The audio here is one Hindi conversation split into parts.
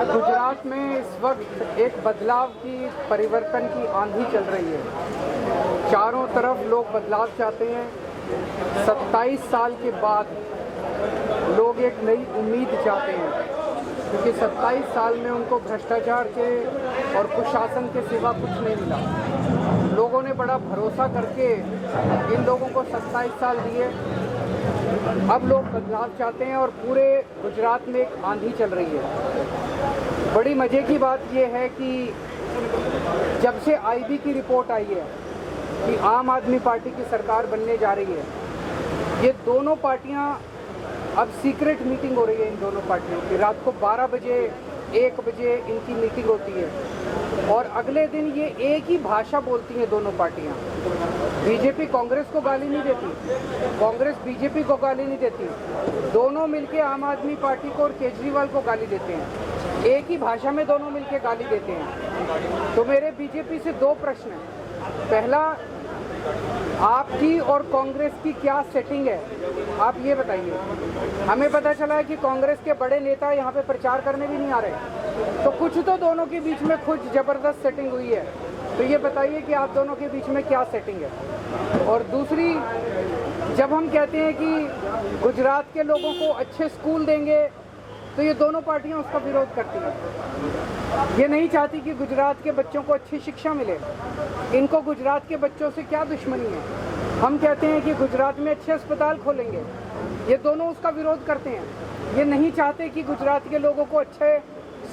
गुजरात में इस वक्त एक बदलाव की, परिवर्तन की आंधी चल रही है। चारों तरफ लोग बदलाव चाहते हैं। 27 साल के बाद लोग एक नई उम्मीद चाहते हैं, क्योंकि 27 साल में उनको भ्रष्टाचार के और कुशासन के सिवा कुछ नहीं मिला। लोगों ने बड़ा भरोसा करके इन लोगों को 27 साल दिए। अब लोग बदलाव चाहते हैं और पूरे गुजरात में एक आंधी चल रही है। बड़ी मज़े की बात यह है कि जब से आईबी की रिपोर्ट आई है कि आम आदमी पार्टी की सरकार बनने जा रही है, ये दोनों पार्टियां, अब सीक्रेट मीटिंग हो रही है इन दोनों पार्टियों की। रात को 12 बजे 1 बजे इनकी मीटिंग होती है और अगले दिन ये एक ही भाषा बोलती हैं दोनों पार्टियां। बीजेपी कांग्रेस को गाली नहीं देती, कांग्रेस बीजेपी को गाली नहीं देती, दोनों मिलके आम आदमी पार्टी को और केजरीवाल को गाली देते हैं। एक ही भाषा में दोनों मिलके गाली देते हैं। तो मेरे बीजेपी से 2 प्रश्न हैं। पहला, आपकी और कांग्रेस की क्या सेटिंग है, आप ये बताइए। हमें पता चला है कि कांग्रेस के बड़े नेता यहाँ पे प्रचार करने भी नहीं आ रहे, तो कुछ तो दोनों के बीच में कुछ जबरदस्त सेटिंग हुई है। तो ये बताइए कि आप दोनों के बीच में क्या सेटिंग है। और दूसरी, जब हम कहते हैं कि गुजरात के लोगों को अच्छे स्कूल देंगे, तो ये दोनों पार्टियां उसका विरोध करती हैं। ये नहीं चाहती कि गुजरात के बच्चों को अच्छी शिक्षा मिले। इनको गुजरात के बच्चों से क्या दुश्मनी है। हम कहते हैं कि गुजरात में अच्छे अस्पताल खोलेंगे, ये दोनों उसका विरोध करते हैं। ये नहीं चाहते कि गुजरात के लोगों को अच्छे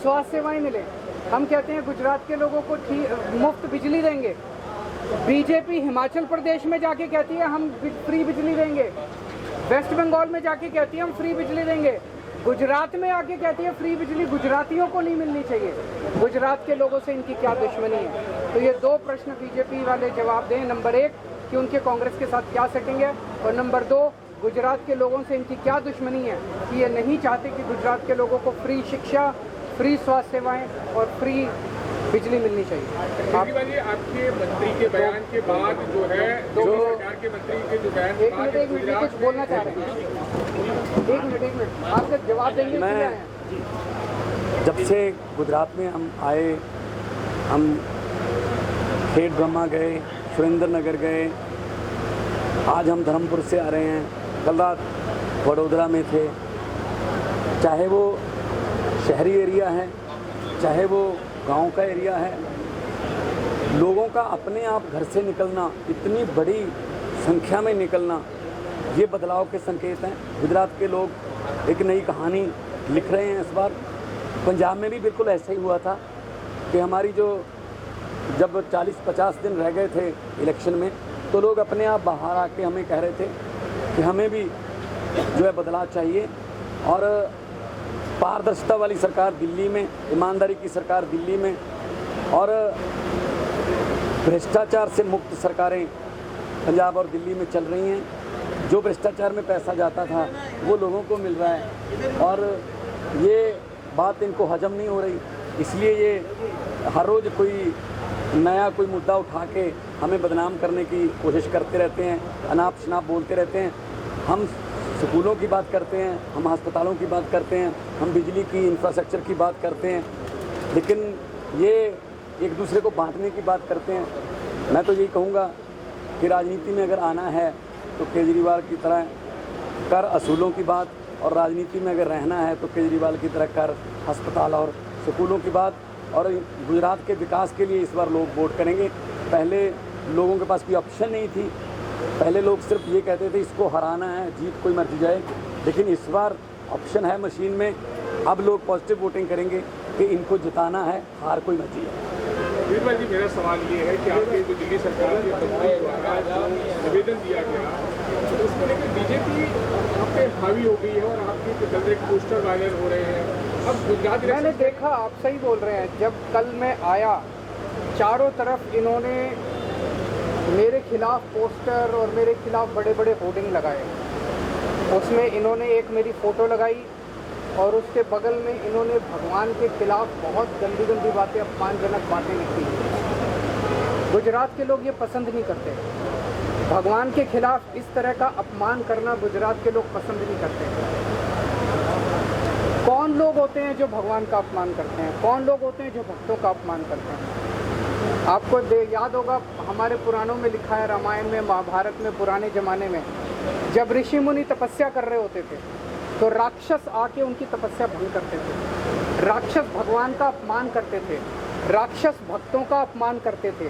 स्वास्थ्य सेवाएं मिले। हम कहते हैं गुजरात के लोगों को मुफ्त बिजली देंगे। बीजेपी हिमाचल प्रदेश में जाके कहती है हम फ्री बिजली देंगे, वेस्ट बंगाल में जाके कहती है हम फ्री बिजली देंगे, गुजरात में आके कहती है फ्री बिजली गुजरातियों को नहीं मिलनी चाहिए। गुजरात के लोगों से इनकी क्या दुश्मनी है। तो ये 2 प्रश्न बीजेपी वाले जवाब दें। नंबर 1 कि उनके कांग्रेस के साथ क्या सेटिंग है, और नंबर 2 गुजरात के लोगों से इनकी क्या दुश्मनी है कि ये नहीं चाहते कि गुजरात के लोगों को फ्री शिक्षा, फ्री स्वास्थ्य सेवाएं और फ्री बिजली मिलनी चाहिए। आपके मंत्री के बयान के बाद जो है, सरकार के मंत्री के जो बयान, एक मिनट कुछ बोलना चाह रहे हैं। एक मिनट आपसे जवाब देंगे। मैं जब से गुजरात में हम आए, हम खेड़ ब्रह्मा गए, सुरेंद्र नगर गए, आज हम धर्मपुर से आ रहे हैं, कल रात वडोदरा में थे। चाहे वो शहरी एरिया है, चाहे वो गांव का एरिया है, लोगों का अपने आप घर से निकलना, इतनी बड़ी संख्या में निकलना, ये बदलाव के संकेत हैं। गुजरात के लोग एक नई कहानी लिख रहे हैं इस बार। पंजाब में भी बिल्कुल ऐसा ही हुआ था कि हमारी जब 40-50 दिन रह गए थे इलेक्शन में, तो लोग अपने आप बाहर आके हमें कह रहे थे कि हमें भी जो है बदलाव चाहिए। और पारदर्शिता वाली सरकार दिल्ली में, ईमानदारी की सरकार दिल्ली में, और भ्रष्टाचार से मुक्त सरकारें पंजाब और दिल्ली में चल रही हैं। जो भ्रष्टाचार में पैसा जाता था वो लोगों को मिल रहा है, और ये बात इनको हजम नहीं हो रही। इसलिए ये हर रोज़ कोई नया कोई मुद्दा उठा के हमें बदनाम करने की कोशिश करते रहते हैं, अनाप शनाप बोलते रहते हैं। हम स्कूलों की बात करते हैं, हम अस्पतालों की बात करते हैं, हम बिजली की इंफ्रास्ट्रक्चर की बात करते हैं, लेकिन ये एक दूसरे को बांटने की बात करते हैं। मैं तो यही कहूँगा कि राजनीति में अगर आना है तो केजरीवाल की तरह कर असूलों की बात, और राजनीति में अगर रहना है तो केजरीवाल की तरह कर अस्पताल और स्कूलों की बात। और गुजरात के विकास के लिए इस बार लोग वोट करेंगे। पहले लोगों के पास कोई ऑप्शन नहीं थी, पहले लोग सिर्फ ये कहते थे इसको हराना है, जीत कोई मर्जी जाए, लेकिन इस बार ऑप्शन है मशीन में। अब लोग पॉजिटिव वोटिंग करेंगे कि इनको जिताना है, हार कोई मर्जी है। वीरभद्र जी, मेरा सवाल ये है कि आपके जो दिल्ली सरकार के मंत्री द्वारा जो निवेदन दिया गया, तो उसको लेकर बीजेपी आप पे हावी हो गई है और आपके चल रहे पोस्टर वायरल हो रहे हैं। अब गुजरात मैंने देखा, आप सही बोल रहे हैं। जब कल मैं आया, चारों तरफ इन्होंने मेरे खिलाफ पोस्टर और मेरे खिलाफ बड़े बड़े होर्डिंग लगाए। उसमें इन्होंने एक मेरी फ़ोटो लगाई और उसके बगल में इन्होंने भगवान के खिलाफ बहुत गंदी गंदी बातें, अपमानजनक बातें लिखी। गुजरात के लोग ये पसंद नहीं करते। भगवान के खिलाफ इस तरह का अपमान करना गुजरात के लोग पसंद नहीं करते। कौन लोग होते हैं जो भगवान का अपमान करते हैं? कौन लोग होते हैं जो भक्तों का अपमान करते हैं? आपको याद होगा, हमारे पुराणों में लिखा है, रामायण में, महाभारत में, पुराने ज़माने में जब ऋषि मुनि तपस्या कर रहे होते थे तो राक्षस आके उनकी तपस्या भंग करते थे। राक्षस भगवान का अपमान करते थे, राक्षस भक्तों का अपमान करते थे।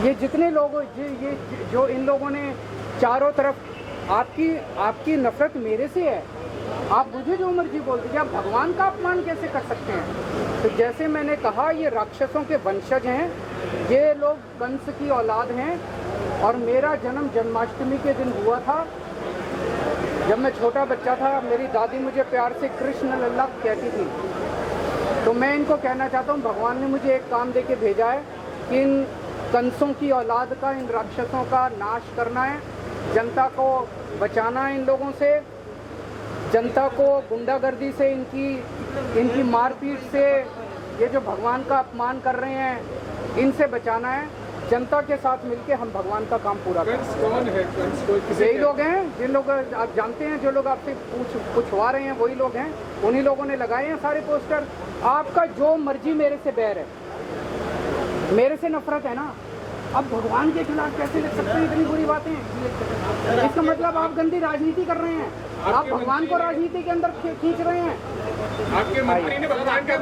ये जितने लोग ये जो इन लोगों ने चारों तरफ आपकी नफरत मेरे से है, आप मुझे जो मर्जी बोल दीजिए, आप भगवान का अपमान कैसे कर सकते हैं? तो जैसे मैंने कहा, ये राक्षसों के वंशज हैं, ये लोग कंस की औलाद हैं। और मेरा जन्म जन्माष्टमी के दिन हुआ था। जब मैं छोटा बच्चा था, मेरी दादी मुझे प्यार से कृष्ण लल्ला कहती थी। तो मैं इनको कहना चाहता हूँ, भगवान ने मुझे एक काम दे के भेजा है कि इन कंसों की औलाद का, इन राक्षसों का नाश करना है, जनता को बचाना है इन लोगों से, जनता को गुंडागर्दी से, इनकी मारपीट से, ये जो भगवान का अपमान कर रहे हैं, इनसे बचाना है। जनता के साथ मिलके हम भगवान का काम पूरा करें। कंस कौन है? कंस यही लोग हैं जिन लोग आप जानते हैं, जो लोग आपसे पूछवा रहे हैं, वही लोग हैं। उन्हीं लोगों ने लगाए हैं सारे पोस्टर। आपका जो मर्जी मेरे से बैर है, मेरे से नफरत है ना, अब भगवान के खिलाफ कैसे लिख सकते हैं इतनी बुरी बातें? इसका मतलब आप गंदी राजनीति कर रहे हैं, आप भगवान को राजनीति के अंदर खींच रहे हैं। आपके मंत्री ने भगवान का